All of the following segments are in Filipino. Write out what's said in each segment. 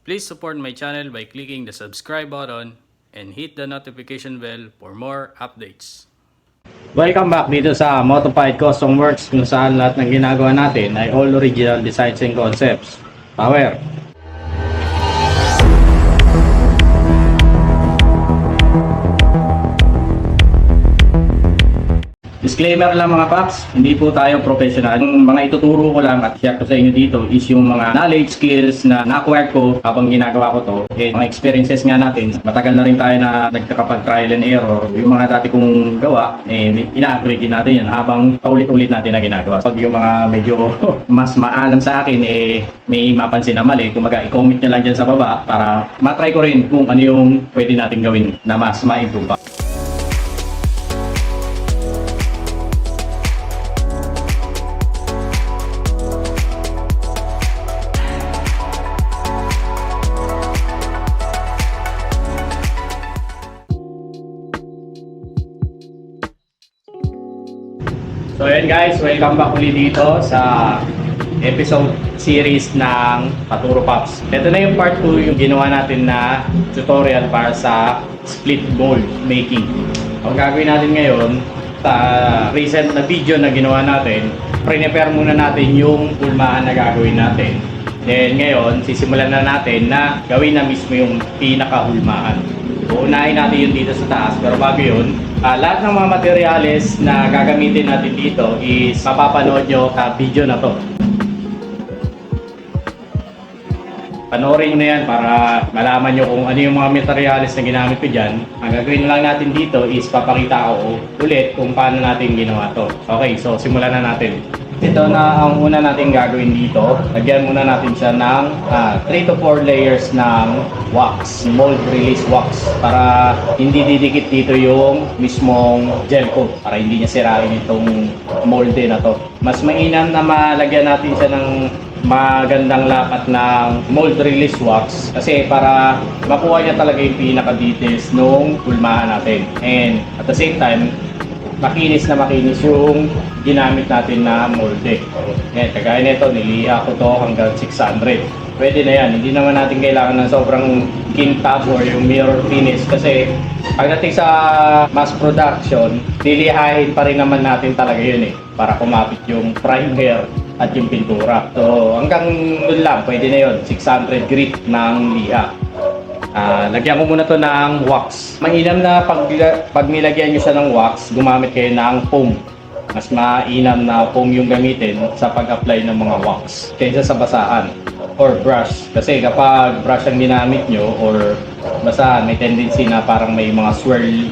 Please support my channel by clicking the subscribe button and hit the notification bell for more updates. Welcome back dito sa Motofight Custom Works, kung saan lahat ng ginagawa natin ay all original designs and concepts. Power! Disclaimer lang mga paps, hindi po tayo professional. Yung mga ituturo ko lang at share ko sa inyo dito is yung mga knowledge, skills na na-acquire ko habang ginagawa ko to. Mga experiences nga natin, matagal na rin tayo na nagkakapag-trial and error. Yung mga dati kong gawa, ina-upgrade natin yan habang paulit-ulit natin na ginagawa. Pag yung mga medyo mas maalam sa akin, may mapansin na mali, kumaga i-comment nyo lang dyan sa baba para matry ko rin kung ano yung pwede natin gawin na mas ma-improve pa. So ayan guys, welcome back ulit dito sa episode series ng Paturo Pops. Ito na yung part 2, yung ginawa natin na tutorial para sa split mold making. Ang gagawin natin ngayon, sa recent na video na ginawa natin, prepare muna natin yung hulmaan na gagawin natin. Then ngayon, sisimulan na natin na gawin na mismo yung pinaka-hulmaan. Uunahin natin yun dito sa taas, pero bago yun, lahat ng mga materyales na gagamitin natin dito is mapapanood nyo sa video na to. Panoorin nyo na yan para malaman nyo kung ano yung mga materyales na ginamit ko dyan. Ang gagawin lang natin dito is papakita ko ulit kung paano natin ginawa to. Okay, so simulan na natin. Ito na ang una natin gagawin dito. Lagyan muna natin siya ng 3 to 4 layers ng wax, mold release wax, para hindi didikit dito yung mismong gel coat, para hindi niya sirain itong molde na to. Mas mainam na malagyan natin siya ng magandang lapat ng mold release wax kasi para makuha niya talaga yung pinaka details nung hulmaan natin, and at the same time makinis na makinis yung ginamit natin na molde. Yan, kagaya nito, niliha ko to hanggang 600. Pwede na yan, hindi naman natin kailangan ng sobrang kintab or yung mirror finish kasi pagdating sa mass production, lilihain pa rin naman natin talaga yun para kumapit yung primer at yung pintura. So hanggang doon lang, pwede na yun, 600 grit ng liha. Lagyan ko muna to ng wax. Mainam na pag nilagyan nyo siya ng wax, gumamit kayo ng foam. Mas mainam na foam yung gamitin sa pag-apply ng mga wax kaysa sa basahan or brush. Kasi kapag brush ang ginamit nyo or basahan, may tendency na parang may mga swirl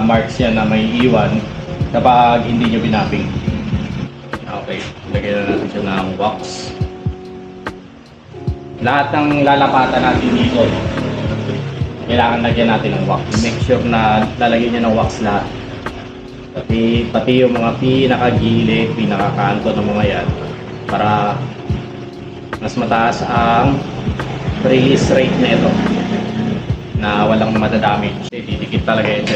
marks yan na may iwan kapag hindi nyo binapping. Okay, lagyan na natin siya ng wax. Lahat ng lalapatan natin dito, kailangan lagyan natin ng wax. Make sure na lalagyan niya ng wax lahat. Pati yung mga pinakagilid, pinakakanto ng mga yan, para mas mataas ang release rate nito na walang madadamage. Didikit talaga ito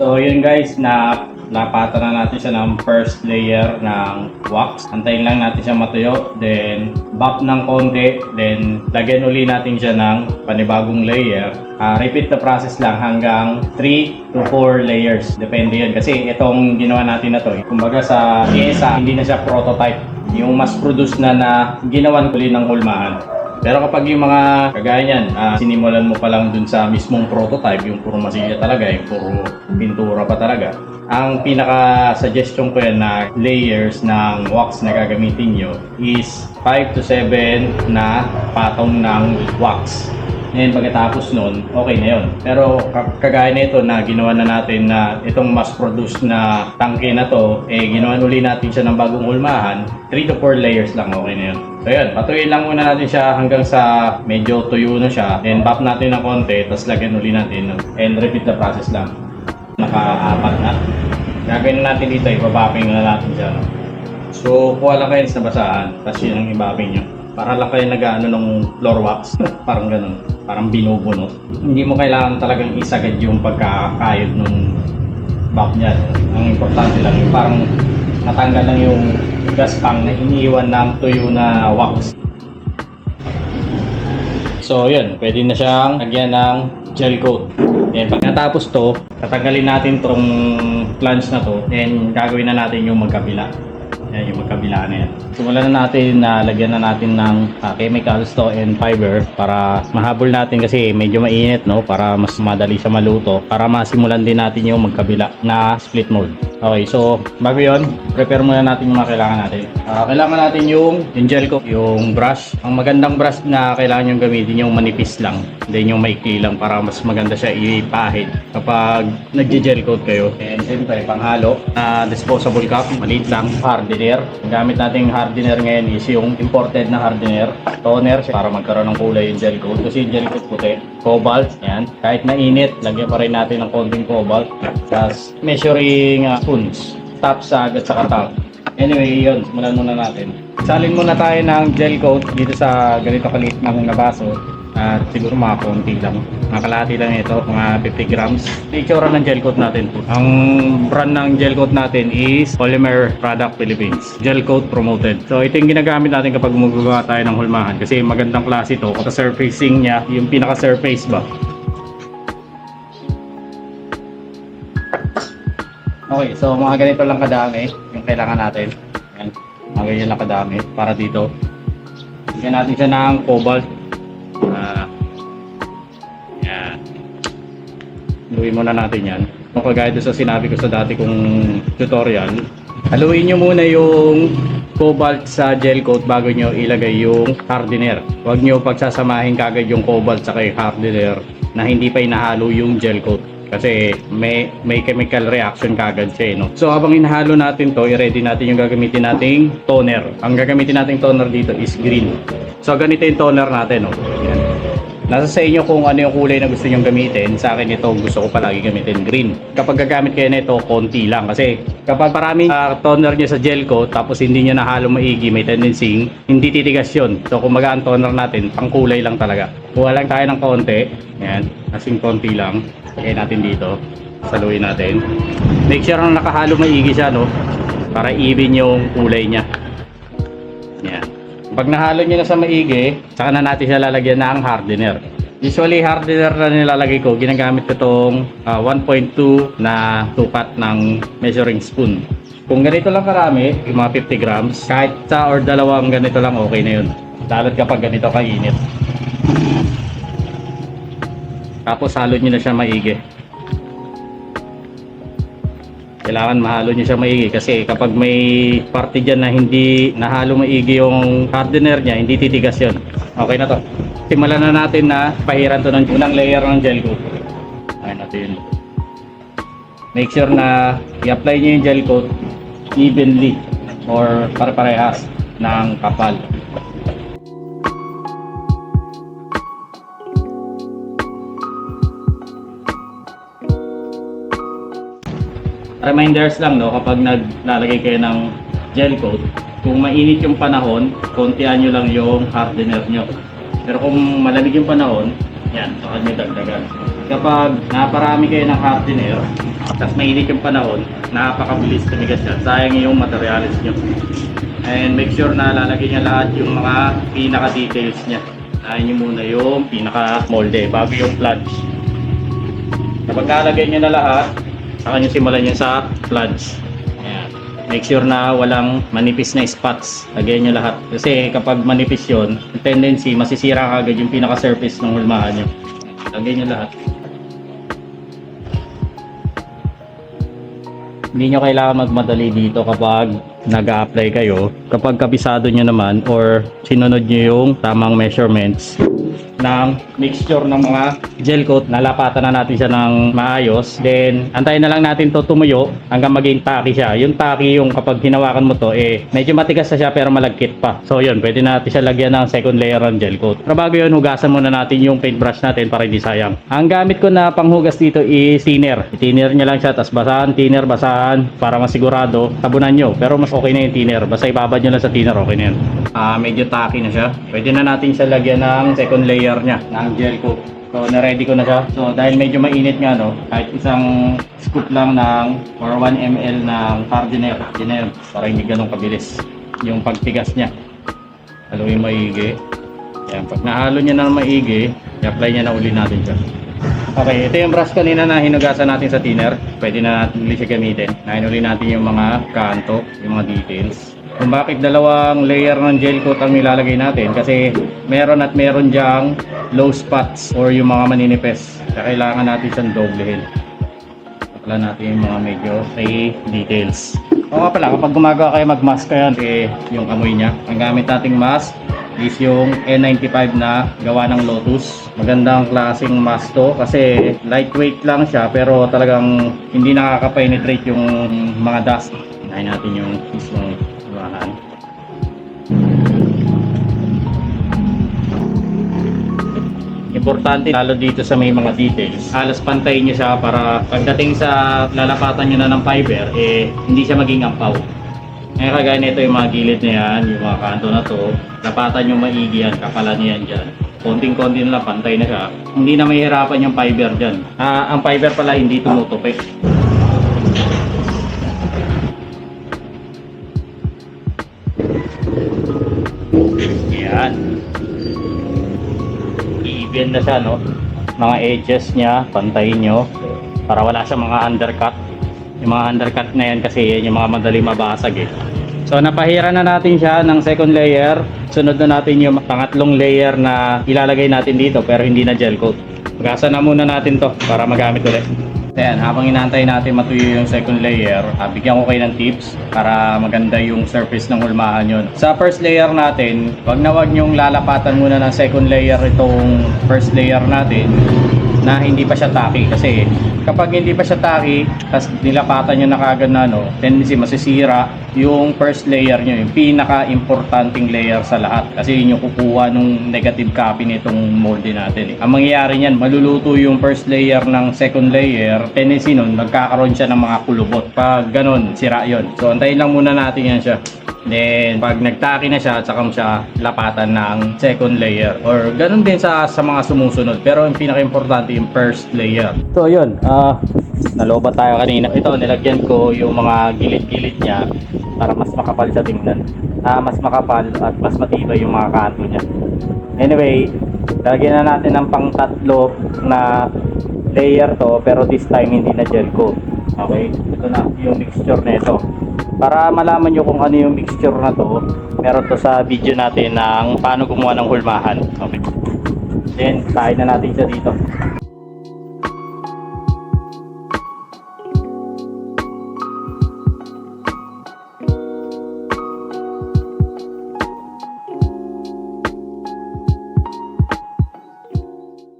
So yun guys, napata na natin siya ng first layer ng wax. Antayin lang natin siya matuyo, then buff ng konti, then lagyan uli natin siya ng panibagong layer. Repeat the process lang hanggang 3 to 4 layers. Depende yun kasi itong ginawa natin na to, kumbaga sa ESA, hindi na siya prototype. Yung mass produce na ginawan ko ng hulmaan. Pero kapag yung mga kagaya niyan, sinimulan mo pa lang dun sa mismong prototype, yung puro masilya talaga, yung puro pintura pa talaga, ang pinaka-suggestion ko yan na layers ng wax na gagamitin nyo is 5 to 7 na patong ng wax. Ngayon pagkatapos nun, okay na yun. Pero kagaya nito na ginawa na natin na itong mass produce na tangke na to, ginawa uli natin siya ng bagong hulmahan, 3 to 4 layers lang, okay na yun. So yun, patuloy lang muna natin siya hanggang sa medyo tuyo na siya. Then buff natin ng konti, tapos lagyan uli natin. And repeat the process lang. Naka-apat na. Gagawin na natin dito, ibabapping na natin siya. No? So, kuha lang kayo sa basahan, tapos yun ang ibapping nyo. Para lang kayo nag-ano ng floor wax, parang ganun, parang binubunot. Hindi mo kailangan talagang isagad yung pagkakayod ng buff niya. Ang importante lang yung parang natanggal lang yung gaspang na iniiwan ng tuyo na wax. So yun, pwede na siyang lagyan ng gel coat. Then pag natapos to, tatanggalin natin tong flange na to, then gagawin na natin yung magkabila. Yan, yung magkabila na yan. Simulan na natin na lagyan na natin ng chemicals to and fiber para mahabol natin kasi medyo mainit, no? Para mas madali siya maluto. Para masimulan din natin yung magkabila na split mold. Okay, so bago yun, prepare muna natin yung mga kailangan natin. Kailangan natin yung gel coat, yung brush. Ang magandang brush na kailangan yung gamitin yung manipis lang. Then yung maikli lang para mas maganda siya ipahid kapag nag-gel coat kayo. And siyempre, panghalo, disposable cup, maliit lang, hardener. Ang gamit nating hardener ngayon is yung imported na hardener. Toner para magkaroon ng kulay yung gel coat. Kasi yung gel coat puti. Cobalt, yan. Kahit mainit, lagyan pa rin natin ng konting cobalt. Tapos measuring spoons, top sag at saka top. Anyway, yun, simulan muna natin. Salin muna tayo ng gel coat dito sa ganito kaliit na baso. At siguro mga konti lang. Mga kalahati lang ito, mga 50 grams. Itsura ng gel coat natin. Ang brand ng gel coat natin is Polymer Product Philippines. Gel coat promoted. So ito yung ginagamit natin kapag gumagawa tayo ng hulmahan. Kasi magandang klase ito. Sa surfacing niya, yung pinaka-surface ba. Okay, so mga ganito lang kadami yung kailangan natin. Yan. Mga ganyan lang kadami para dito. Bigyan natin siya ng cobalt. Yan. Haluin muna natin yan. Kung kagaya doon sa sinabi ko sa dati kong tutorial, haluin nyo muna yung cobalt sa gel coat bago nyo ilagay yung hardener. Huwag nyo pagsasamahin kagad yung cobalt sa kay hardener na hindi pa inahalo yung gel coat. Kasi may chemical reaction kagad siya, no? So habang inahalo natin to, i-ready natin yung gagamitin nating toner. Ang gagamitin nating toner dito is green. So ganito yung toner natin, no? Yan. Nasa sa inyo kung ano yung kulay na gusto nyong gamitin. Sa akin ito, gusto ko palagi gamitin green. Kapag gagamit kayo nito, konti lang. Kasi kapag maraming toner nyo sa gel coat, tapos hindi nyo nahalo maigi, may tendency hindi titigas yun. So kumaga ang toner natin, pang kulay lang talaga. Kuha lang tayo ng konti. Yan, kasing konti lang. Lagay natin dito. Saluin natin. Make sure na nakahalo maigi siya, no? Para even yung kulay niya. Yan. Pag nahalo nyo na sa maigi, saka na natin siya lalagyan ng hardener. Usually, hardener na nilalagay ko, ginagamit ko itong 1.2 na tukat ng measuring spoon. Kung ganito lang karami, yung mga 50 grams, kahit sa or dalawang ganito lang, okay na yun. Lalo't kapag ganito kainit. Tapos halo nyo na siya maigi. Kailangan mahalo nyo siya maigi kasi kapag may parte dyan na hindi nahalo maigi yung hardener niya, hindi titigas yun. Okay na to. Simulan na natin na pahiran to ng unang layer ng gel coat. Ayan natin. Make sure na i-apply nyo yung gel coat evenly or pare-parehas ng kapal. Reminders lang, no, kapag naglalagay kayo ng gel coat, kung mainit yung panahon, kontihan nyo lang yung hardener nyo. Pero kung malamig yung panahon, yan, baka nyo dagdagan. Kapag naparami kayo ng hardener, tapos mainit yung panahon, napakabilis tumigas yan. Sayang yung materials nyo. And make sure na lalagay nyo lahat yung mga pinaka-details nya. Lahayin nyo muna yung pinaka-molde bago yung flange. Kapag nalagay nyo na lahat, saka nyo simulan nyo sa flange. Ayan. Make sure na walang manipis na spots. Lagyan nyo lahat. Kasi kapag manipis yun, tendency masisira agad yung pinaka-surface ng hulmahan nyo. Lagyan nyo lahat. Hindi nyo kailangan magmadali dito kapag nag-a-apply kayo. Kapag kabisado nyo naman or sinunod nyo yung tamang measurements, ng mixture ng mga gel coat. Nalapatan na natin siya ng maayos. Then, antayin na lang natin to tumuyo hanggang maging tacky siya. Yung tacky, yung kapag hinawakan mo to, medyo matigas na siya pero malagkit pa. So, yun, pwede natin siya lagyan ng second layer ng gel coat. Pero bago yun, hugasan muna natin yung paintbrush natin para hindi sayang. Ang gamit ko na panghugas dito is thinner. Thinner nyo lang siya, tapos basahan, thinner, basahan para masigurado. Tabunan nyo, pero mas okay na yung thinner. Basta ibabad nyo lang sa thinner, okay na yun. Medyo tacky na siya. Pwede na natin siya lagyan ng second layer niya ng gel coat. So, na-ready ko na siya. So, dahil medyo mainit nga, no, kahit isang scoop lang ng or 1 ml ng hardener para hindi ganun kabilis yung pagtigas niya. Haluin maigi. Yan, pag nahalo niya na maigi, i-apply niya na uli natin siya. Okay, ito yung brush kanina na hinugasan natin sa thinner. Pwede na natin uli siya gamitin. Nahin uli natin yung mga kanto, yung mga details. Kung bakit dalawang layer ng gel coat ang nilalagay natin, kasi meron at meron diyang low spots or yung mga maninipes. Kaya kailangan natin siyang doblehin. Wala natin yung mga medyo may details. O nga pala, kapag gumagawa kayo mag-mask kayo, yung amoy niya. Ang gamit nating mask is yung N95 na gawa ng Lotus. Magandang klaseng mask to kasi lightweight lang siya pero talagang hindi nakaka-penetrate yung mga dust. Hinahin natin yung mismong bahan. Importante lalo dito sa may mga details, halos pantayin nyo siya para pagdating sa lalapatan nyo na ng fiber, hindi siya maging ampaw. Ngayon kagaya nito yung mga gilid na yan, yung mga kanto na to, lapatan nyo maigi yan, kapalan nyo yan dyan. Konting-konti na lang, pantay na siya. Hindi na mahihirapan yung fiber dyan. Ang fiber pala hindi tumutupi. Yan. Even na siya, no? Mga edges niya, pantayin nyo para wala siyang mga undercut. Yung mga undercut na yan kasi yan yung mga madali mabasag So napahira na natin siya ng second layer. Sunod na natin yung pangatlong layer na ilalagay natin dito pero hindi na gel coat. Hugasan na muna natin to para magamit ulit. Ayan, habang inaantay natin matuyo yung second layer, bigyan ko kayo ng tips para maganda yung surface ng hulmahan yun. Sa first layer natin, wag na wag nyong lalapatan muna ng second layer itong first layer natin na hindi pa siya tacky kasi kapag hindi pa siya tacky tapos nilapatan nyo na kagad na tendency masisira yung first layer nyo, yung pinaka-importanting layer sa lahat kasi yun yung kukuha nung negative copy nitong molde natin Ang mangyayari niyan, maluluto yung first layer ng second layer, tendency nun magkakaroon siya ng mga kulubot. Pag ganun, sira yon. So antayin lang muna natin yan siya. Then, pag nagtaki na siya, tsaka mo siya lapatan ng second layer. Or ganun din sa mga sumusunod. Pero yung pinaka-importante yung first layer. So, yun. Nalobat tayo kanina. Ito, nilagyan ko yung mga gilid-gilid niya para mas makapal siya tingnan. Mas makapal at mas matibay yung mga kanto niya. Anyway, lagyan na natin ng pang-tatlo na layer to. Pero this time, hindi na gel coat. Okay? Ito na yung mixture nito. Para malaman nyo kung ano yung mixture na to, meron to sa video natin ng paano gumawa ng hulmahan. Okay. Then, kain na natin siya dito.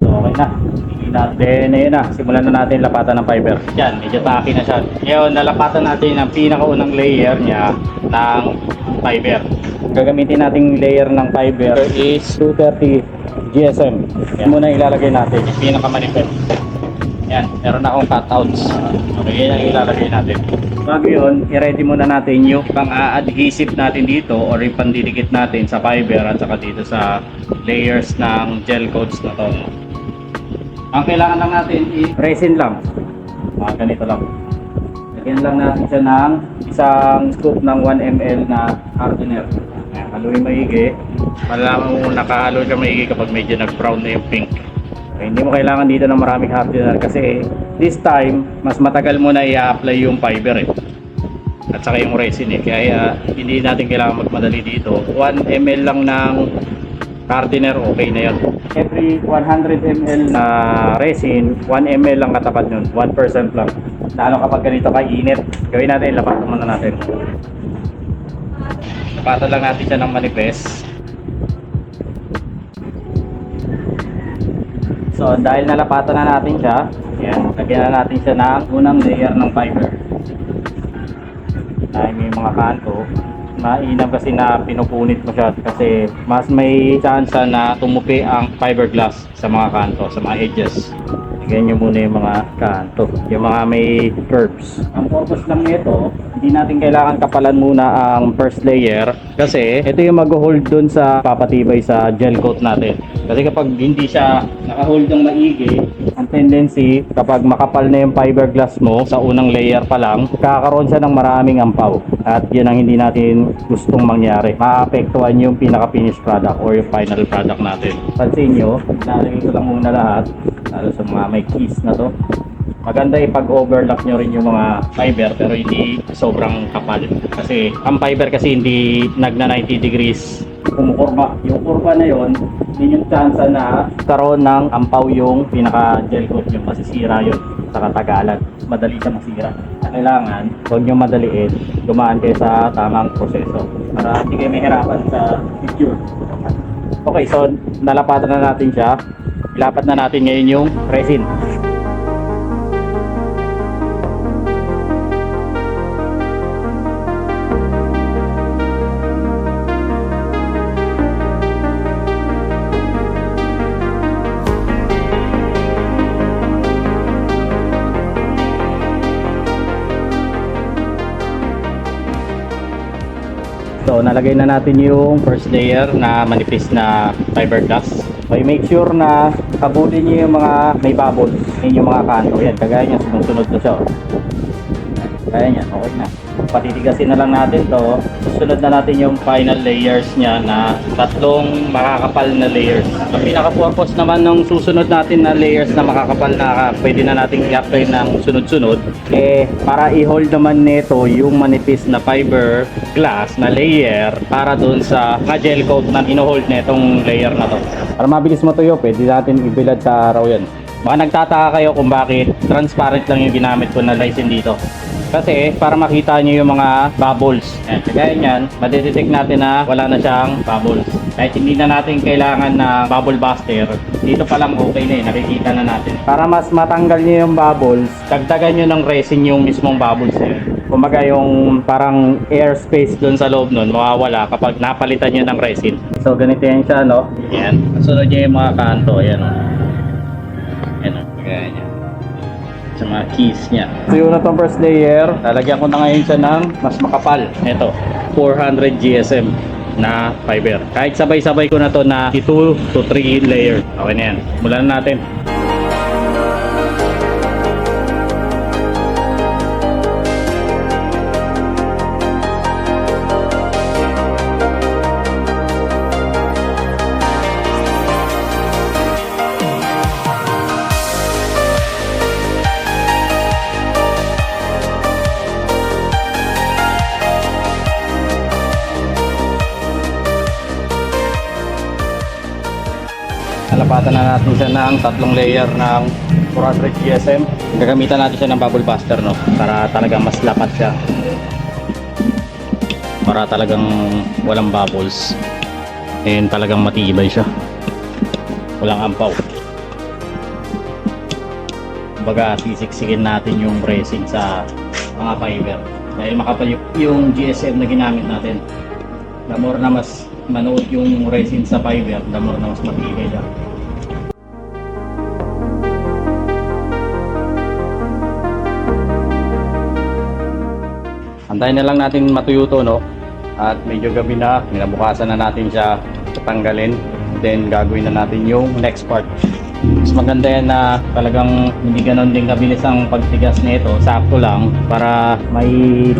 So, okay na. Then, ayun na, simulan na natin lapatan ng fiber. Yan, medyo tacky na siya. Ngayon, nalapatan natin ang pinakaunang layer niya ng fiber. Gagamitin nating layer ng fiber is 230 GSM. Yan muna ilalagay natin, yung pinakamanipis. Yan, meron akong cutouts. Okay, yan ang ilalagay natin. Bago yun, i-ready muna natin yung pang-adhesive natin dito or yung pandidikit natin sa fiber at saka dito sa layers ng gel coats na to. Ang kailangan lang natin is resin lang. Ganito lang. Lagyan lang natin siya ng isang scoop ng 1 ml na hardener. Ayan, haluin maigi. Malalaman mo nakahalo ka maigi kapag medyo nag-brown na yung pink. Okay, hindi mo kailangan dito ng maraming hardener kasi this time, mas matagal mo na i-apply yung fiber at saka yung resin Kaya hindi natin kailangan magmadali dito. 1 ml lang ng hardener, okay na yun. Every 100 ml na resin, 1 ml lang katapat nun. 1% lang. Lalo kapag ganito kainit. Gawin natin, lapatan muna natin. Lapatan lang natin siya ng manipis. So dahil nalapatan na natin siya, yan, lagyan na natin siya ng unang layer ng fiber. Dahil may mga kanto, mainam kasi na pinupunit mo siya kasi mas may chance na tumupi ang fiberglass sa mga kanto, sa mga edges. Lagyan nyo muna yung mga kanto, yung mga may curves. Ang purpose lang nito, hindi natin kailangan kapalan muna ang first layer kasi ito yung mag-hold dun sa papatibay sa gel coat natin. Kasi kapag hindi siya naka-hold ng maigi, ang tendency kapag makapal na yung fiberglass mo sa unang layer pa lang, kakaroon siya ng maraming ampaw. At yun ang hindi natin gustong mangyari. Maapektuhan yung pinaka-finished product or yung final product natin. Pansin nyo, nalagay ko lang muna lahat, lalo sa mga may keys na to. Maganda ipag-overlock nyo rin yung mga fiber pero hindi sobrang kapal. Kasi ang fiber kasi hindi nagna 90 degrees kumukurba. Yung kurba na yon, yun yung chance na karoon ng ampaw yung pinaka-gel coat nyo. Masisira yun sa katagalan. Madali siya masira. Kailangan, huwag nyo madaliin, dumaan kayo sa tamang proseso para hindi kayo mahirapan sa picture. Okay, so nalapatan na natin siya. Ilapat na natin ngayon yung resin. So nalagay na natin yung first layer na manipis na fiberglass. So i-make sure na kabulin nyo yung mga may bubbles, yung mga kanto. Yan, kagaya niya, sunod na siya. Kaya niya, okay na. Patitigasin na lang natin to. Susunod na natin yung final layers niya na tatlong makakapal na layers. Ang pinaka-purpose naman ng susunod natin na layers na makakapal na pwede na natin i-apply ng sunod-sunod para i-hold naman nito yung manipis na fiber glass na layer para dun sa gel coat na ino-hold netong layer na to. Para mabilis matuyo, pwede natin ibilad sa araw yan. Baka nagtataka kayo kung bakit transparent lang yung ginamit ko na resin dito. Kasi para makita nyo yung mga bubbles. Yan, kagaya nyan, madidetect natin na wala na siyang bubbles. Kahit hindi na natin kailangan na bubble buster, dito pa lang okay na nakikita na natin. Para mas matanggal nyo yung bubbles, dagdagan nyo ng resin yung mismong bubbles Kumbaga yung parang airspace dun sa loob nun, mawawala kapag napalitan nyo ng resin. So ganito yan siya, no? Yan, sunod nyo yung mga kanto, yan o. Yan o, kagaya nyan. Sa mga keys niya. So yun na tong first layer. Lalagyan ko na ngayon siya ng mas makapal. Ito, 400 GSM na fiber. Kahit sabay-sabay ko na to na 2 to 3 layer. Okay na yan. Simulan na natin. Nalapatan na natin siya ng tatlong layer ng 400 GSM. Gagamitan natin siya ng bubble buster, no? Para talagang mas lapat siya. Para talagang walang bubbles. And talagang matibay siya. Walang ampaw. Kumbaga, sisiksikin natin yung resin sa mga fiber. Dahil makapal yung GSM na ginamit natin. The more na mas manood yung resin sa fiber, the more na mas matibay siya. Antayin na lang natin matuyo to, no? At medyo gabi na, kinabukasan na natin siya tanggalin. Then gagawin na natin yung next part. Mas maganda yan na talagang hindi ganon din kabilis ang pagtigas nito. Sakto lang para may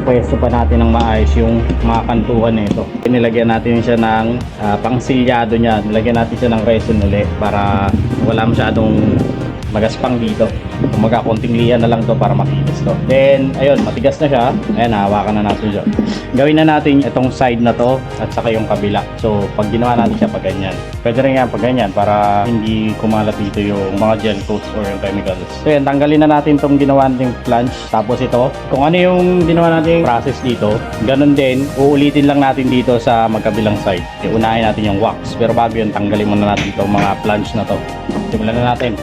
pwesto pa natin ng maayos yung mga kantuhan nito. Nilagyan natin siya ng pangsilyado niya. Nilagyan natin siya ng resin ulit para wala masyadong magaspang dito. Kumaga konting liyan na lang to para makinis to. Then ayun, matigas na siya. Ayan, hawakan na natin siya. Gawin na natin itong side na to at saka yung kabila. So pag ginawa natin siya pag ganyan, pwede rin yan pag ganyan para hindi kumalat dito yung mga gel coats or yung chemicals. So yan, tanggalin na natin itong ginawa nating flange. Tapos ito, kung ano yung ginawa nating process dito, ganun din, uulitin lang natin dito sa magkabilang side. Unahin natin yung wax. Pero bago yun, tanggalin muna natin itong mga flange na to. Simulan na natin.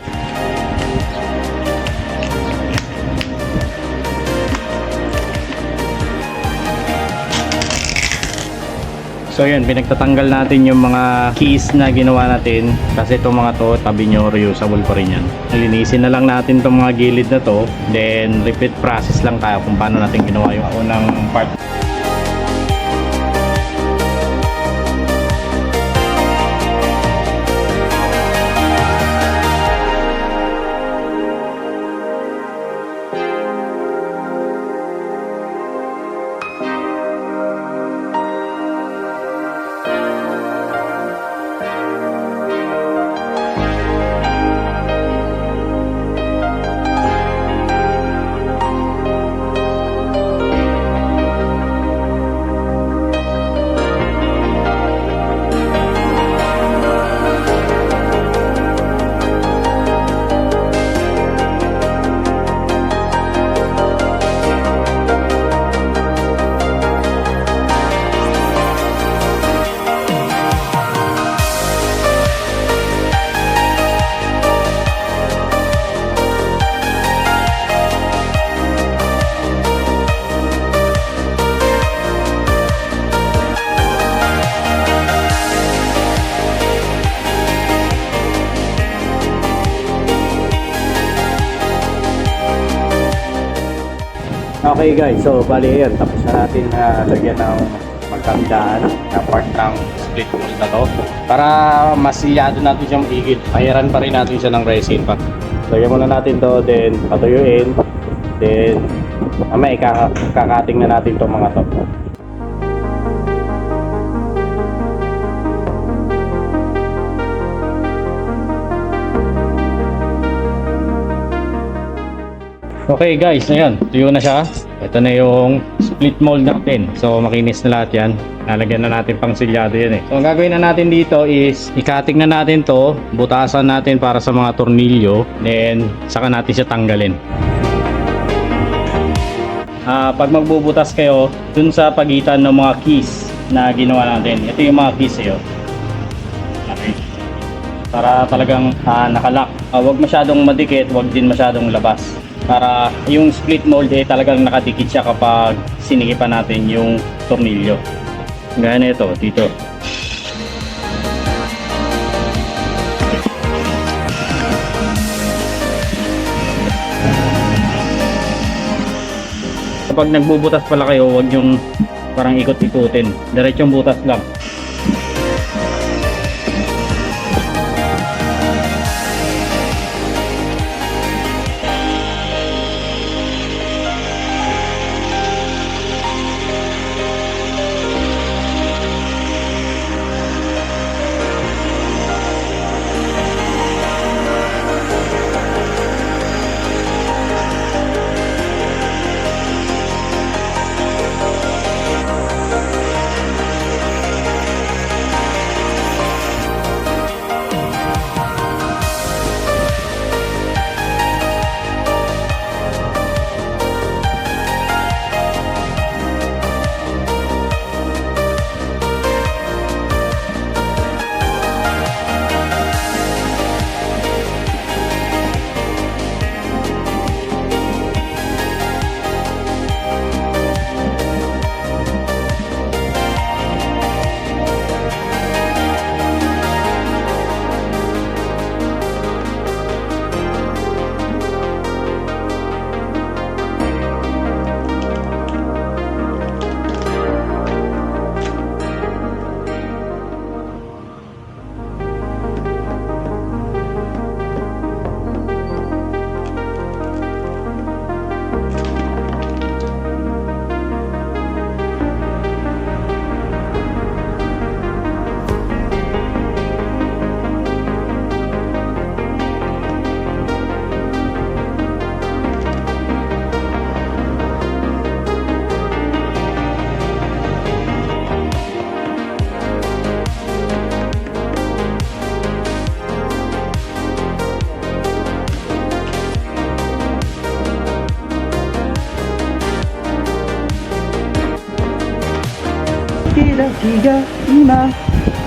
So yun, pinagtatanggal natin yung mga keys na ginawa natin kasi itong mga to, tabi nyo, reusable pa rin yan. Linisin na lang natin itong mga gilid na to, then repeat process lang tayo kung paano natin ginawa yung unang part. Okay guys, so bali yan, tapos na natin lagyan ng magkabilaan na part ng split mold na to para masilyado natin siyang igid. Pahiran pa rin natin siya ng resin pa. Lagyan muna natin to, then patuyuin, then mamaya ikakating na natin itong mga to. Okay guys, ayan, tuyo na siya. Ito na yung split mold natin. So makinis na lahat yan. Nalagyan na natin pang silyado yan eh. So ang gagawin na natin dito is ikating na natin to, butasan natin para sa mga tornilyo, then saka natin siya tanggalin. Pag magbubutas kayo dun sa pagitan ng mga keys na ginawa natin, ito yung mga keys eh. Okay. Para talagang nakalock. Huwag masyadong madikit, huwag din masyadong labas. Para yung split mold eh talagang nakadikit siya kapag sinigipan natin yung tornilyo. Gaya ito, dito. Kapag nagbubutas pala kayo, huwag yung parang ikot-ikutin. Diretsong butas lang.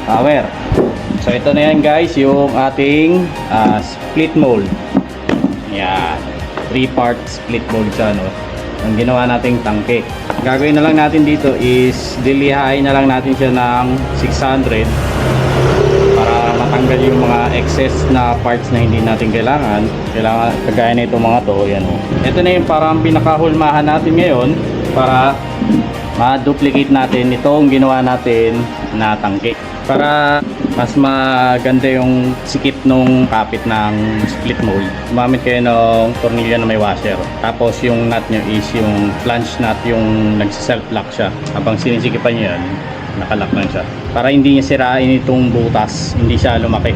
Power. So ito na yan guys, yung ating split mold. Yan. 3-part split mold siya, no? Ang ginawa nating tangke. Gagawin na lang natin dito is dilihain na lang natin siya ng 600 para matanggal yung mga excess na parts na hindi natin kailangan. Kagaya na itong mga to, yan, oh. Ito na yung parang pinakahulmahan natin ngayon para ma-duplicate natin itong ginawa natin na tangke. Para mas maganda yung sikip nung kapit ng split mold, gumamit kayo ng tornilyo na may washer. Tapos yung nut nyo is yung flange nut, yung nagsi-self lock siya. Habang sinisikipan nyo yan, nakalock lang siya. Para hindi niya sirain itong butas, hindi siya lumaki.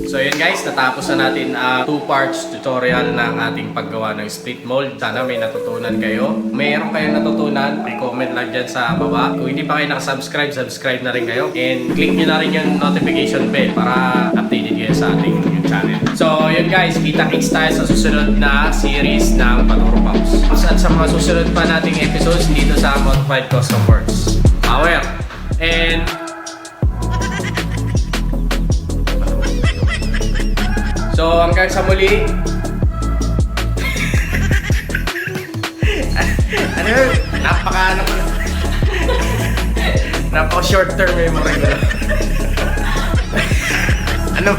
So yun guys, natapos na natin ang 2 parts tutorial ng ating paggawa ng split mold. Sana may natutunan kayo. Mayroon kayong natutunan, i-comment lang dyan sa baba. Kung hindi pa kayo nakasubscribe, subscribe na rin kayo. And click nyo na rin yung notification bell para updated kayo sa ating channel. So yun guys, kita-kits tayo sa susunod na series ng Paturo Pops. At sa mga susunod pa nating episodes dito sa Modified Custom Works. Power! And so hanggang sa muli. Ano yun? Napaka short term memory ko. Ano?